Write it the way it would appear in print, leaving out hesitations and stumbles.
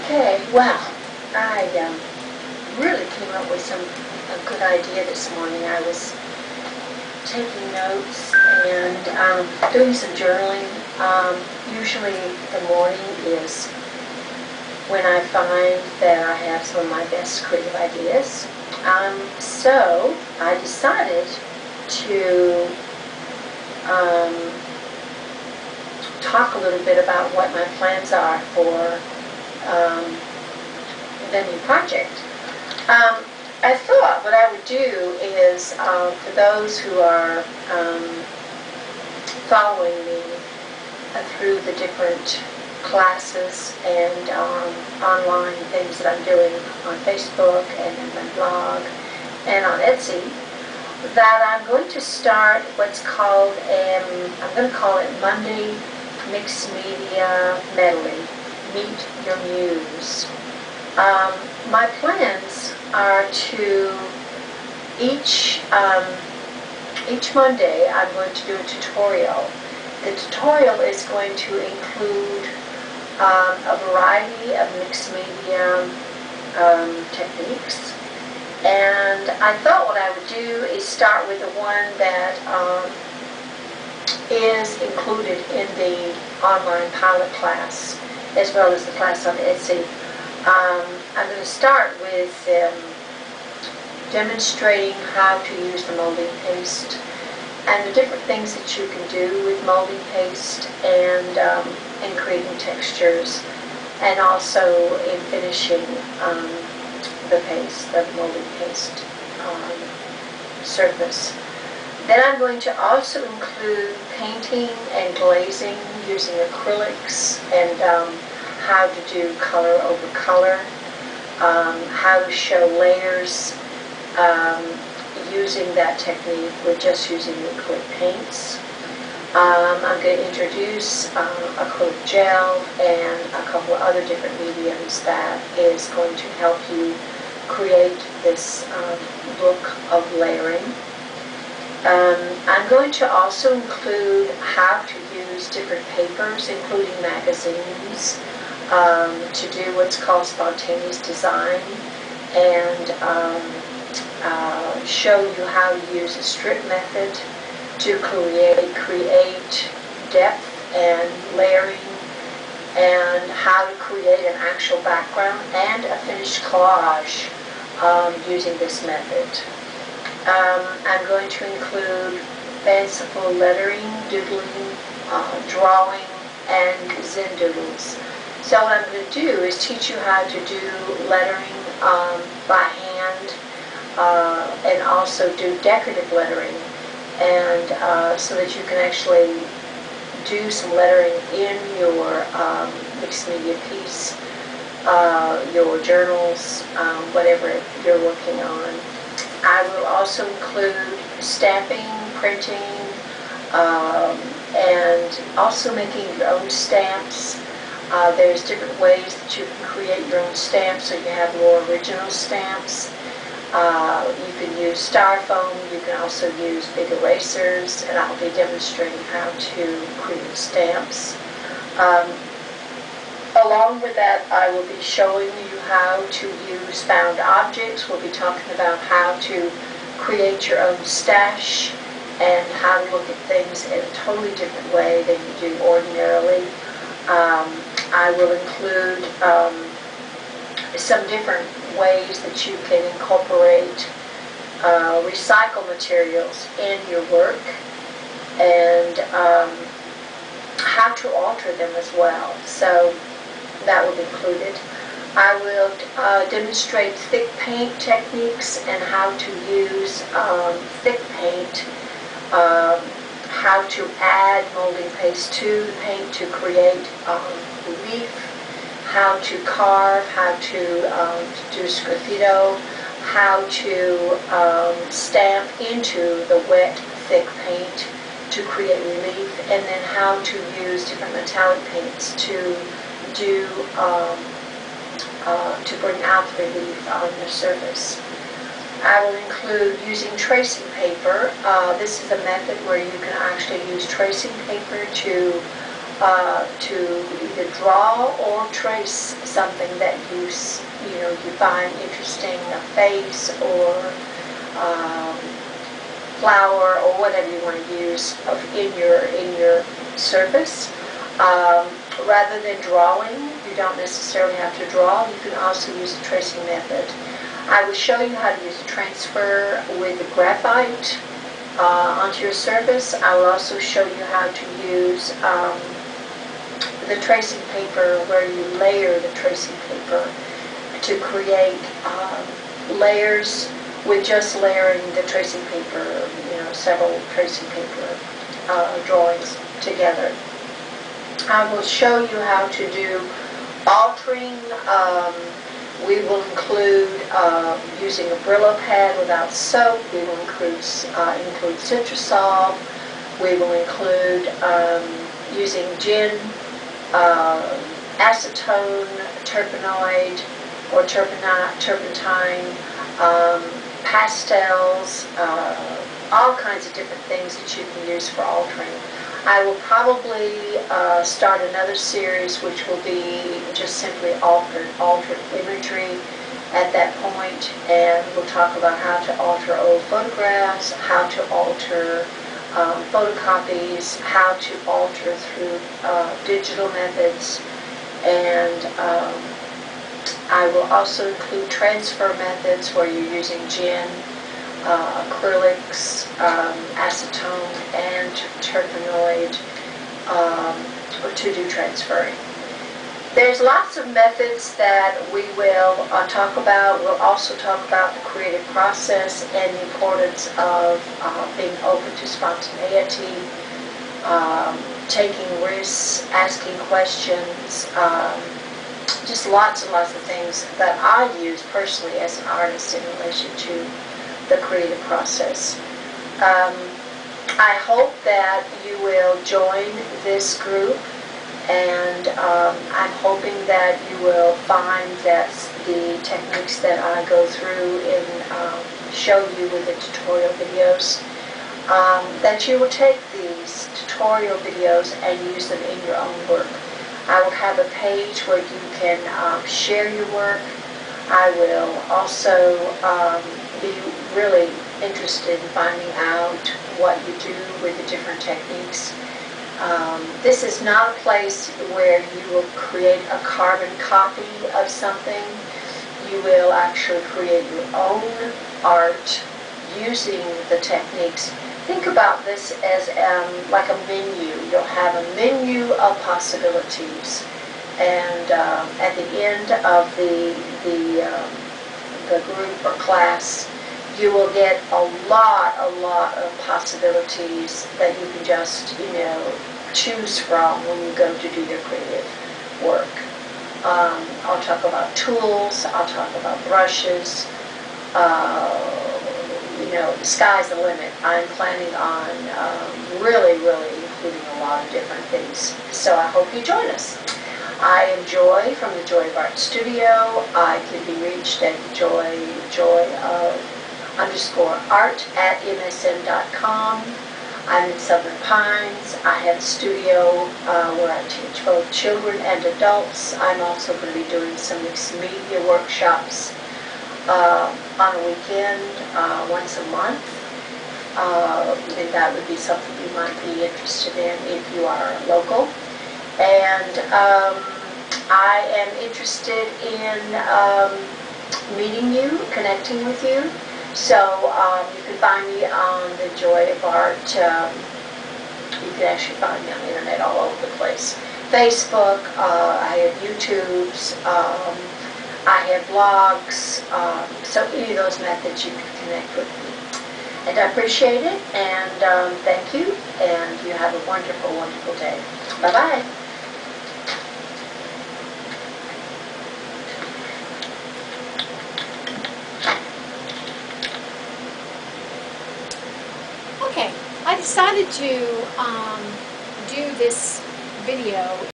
Okay, well, I really came up with a good idea this morning. I was taking notes and doing some journaling. Usually the morning is when I find that I have some of my best creative ideas. So I decided to talk a little bit about what my plans are for the new project. I thought what I would do is, for those who are following me through the different classes and online things that I'm doing on Facebook and in my blog and on Etsy, that I'm going to start what's called, I'm going to call it Monday Mixed Media Medley, Meet Your Muse. My plans are to each Monday I'm going to do a tutorial. The tutorial is going to include a variety of mixed media techniques, and I thought what I would do is start with the one that is included in the online pilot class as well as the class on Etsy. I'm going to start with demonstrating how to use the molding paste and the different things that you can do with molding paste and in creating textures, and also in finishing the paste, the molding paste surface. Then I'm going to also include painting and glazing using acrylics and how to do color over color, how to show layers using that technique with just using the acrylic paints. I'm going to introduce acrylic gel and a couple of other different mediums that is going to help you create this look of layering. I'm going to also include how to use different papers, including magazines, to do what's called spontaneous design, and show you how to use a strip method to create depth and layering, and how to create an actual background and a finished collage using this method. I'm going to include fanciful lettering, doodling, drawing, and Zen doodles. So what I'm going to do is teach you how to do lettering by hand and also do decorative lettering, and so that you can actually do some lettering in your mixed media piece, your journals, whatever you're working on. I will also include stamping, printing, and also making your own stamps. There's different ways that you can create your own stamps, so you have more original stamps. You can use styrofoam, you can also use big erasers, and I'll be demonstrating how to create stamps. Along with that, I will be showing you how to use found objects. We'll be talking about how to create your own stash and how to look at things in a totally different way than you do ordinarily. I will include some different ways that you can incorporate recycled materials in your work, and how to alter them as well. So that will be included. I will demonstrate thick paint techniques and how to use thick paint, how to add molding paste to the paint to create relief, how to carve, how to do sgraffito, how to stamp into the wet, thick paint to create relief, and then how to use different metallic paints to do to bring out the relief on the surface. I will include using tracing paper. This is a method where you can actually use tracing paper to to either draw or trace something that you find interesting, a face or flower or whatever you want to use in your surface. Rather than drawing, you don't necessarily have to draw. You can also use a tracing method. I will show you how to use a transfer with the graphite onto your surface. I will also show you how to use the tracing paper, where you layer the tracing paper to create layers with just layering the tracing paper, several tracing paper drawings together. I will show you how to do altering. We will include using a Brillo pad without soap. We will include Citrusol. We will include using gin, acetone, terpenoid or turpentine, pastels, all kinds of different things that you can use for altering. I will probably start another series which will be just simply altered imagery at that point, and we'll talk about how to alter old photographs, how to alter photocopies, how to alter through digital methods, and I will also include transfer methods where you're using gin, acrylics, acetone, and terpenoid to do transferring. There's lots of methods that we will talk about. We'll also talk about the creative process and the importance of being open to spontaneity, taking risks, asking questions, just lots and lots of things that I use personally as an artist in relation to the creative process. I hope that you will join this group, and I'm hoping that you will find that the techniques that I go through and show you with the tutorial videos, that you will take these tutorial videos and use them in your own work. I will have a page where you can share your work. I will also be really interested in finding out what you do with the different techniques. This is not a place where you will create a carbon copy of something. You will actually create your own art using the techniques. Think about this as like a menu. You'll have a menu of possibilities, and at the end of the group or class, you will get a lot of possibilities that you can just choose from when you go to do your creative work. I'll talk about tools. I'll talk about brushes. The sky's the limit. I'm planning on really including a lot of different things. So I hope you join us. I am Joy from the Joy of Art Studio. I can be reached at joy_art@msn.com. I'm in Southern Pines. I have a studio where I teach both children and adults. I'm also going to be doing some mixed media workshops on a weekend, once a month, and that would be something you might be interested in if you are local. And I am interested in meeting you, connecting with you. So you can find me on the Joy of Art. You can actually find me on the internet all over the place. Facebook, I have YouTubes, I have blogs, so any of those methods you can connect with me. And I appreciate it, and thank you, and you have a wonderful, wonderful day. Bye-bye. Okay, I decided to do this video